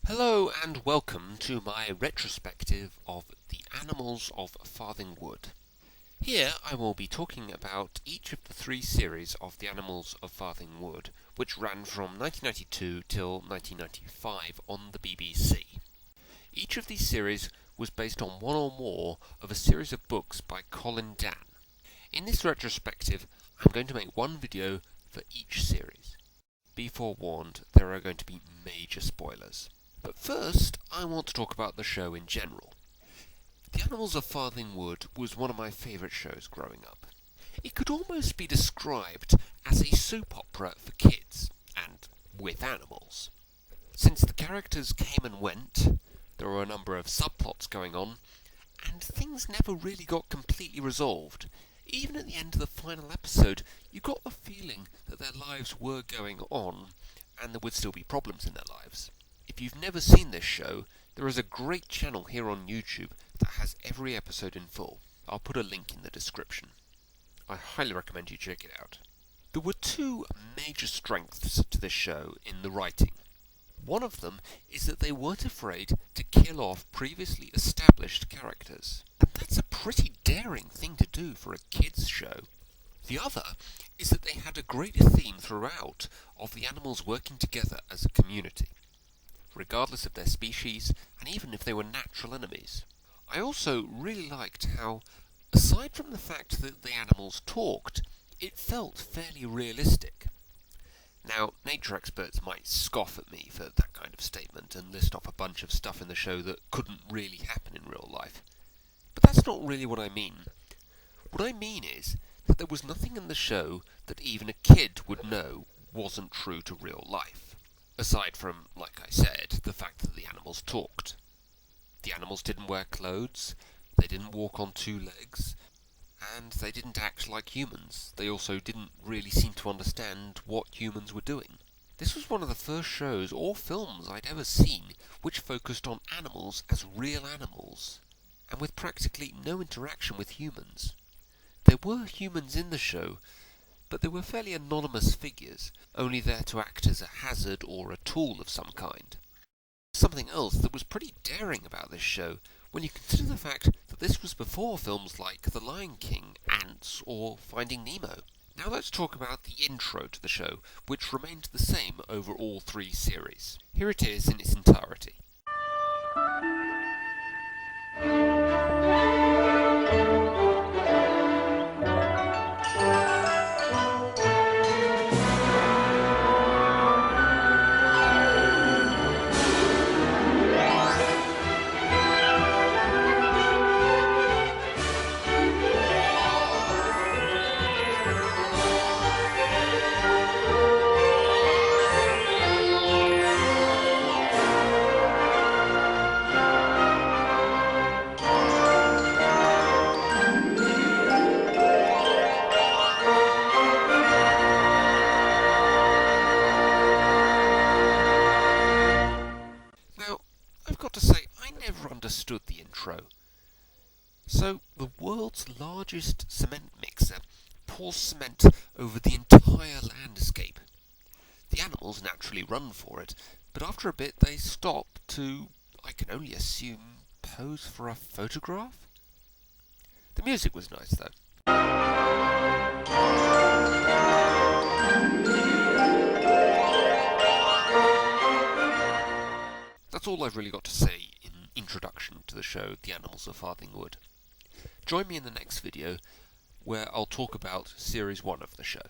Hello and welcome to my retrospective of the Animals of Farthing Wood. Here I will be talking about each of the three series of the Animals of Farthing Wood, which ran from 1992 till 1995 on the BBC. Each of these series was based on one or more of a series of books by Colin Dan. In this retrospective, I'm going to make one video for each series. Be forewarned, there are going to be major spoilers. But first, I want to talk about the show in general. The Animals of Farthing Wood was one of my favourite shows growing up. It could almost be described as a soap opera for kids, and with animals. Since the characters came and went, there were a number of subplots going on, and things never really got completely resolved. Even at the end of the final episode, you got the feeling that their lives were going on, and there would still be problems in their lives. If you've never seen this show, there is a great channel here on YouTube that has every episode in full. I'll put a link in the description. I highly recommend you check it out. There were two major strengths to this show in the writing. One of them is that they weren't afraid to kill off previously established characters. And that's a pretty daring thing to do for a kids' show. The other is that they had a great theme throughout of the animals working together as a community, regardless of their species, and even if they were natural enemies. I also really liked how, aside from the fact that the animals talked, it felt fairly realistic. Now, nature experts might scoff at me for that kind of statement and list off a bunch of stuff in the show that couldn't really happen in real life. But that's not really what I mean. What I mean is that there was nothing in the show that even a kid would know wasn't true to real life. Aside from, like I said, the fact that the animals talked. The animals didn't wear clothes, they didn't walk on two legs, and they didn't act like humans. They also didn't really seem to understand what humans were doing. This was one of the first shows or films I'd ever seen which focused on animals as real animals, and with practically no interaction with humans. There were humans in the show, but they were fairly anonymous figures, only there to act as a hazard or a tool of some kind. Something else that was pretty daring about this show, when you consider the fact that this was before films like The Lion King, Ants, or Finding Nemo. Now let's talk about the intro to the show, which remained the same over all three series. Here it is in its entirety. Understood the intro. So, the world's largest cement mixer pours cement over the entire landscape. The animals naturally run for it, but after a bit they stop to, I can only assume, pose for a photograph? The music was nice though. That's all I've really got to say in introduction to the show, The Animals of Farthing Wood. Join me in the next video, where I'll talk about Series 1 of the show.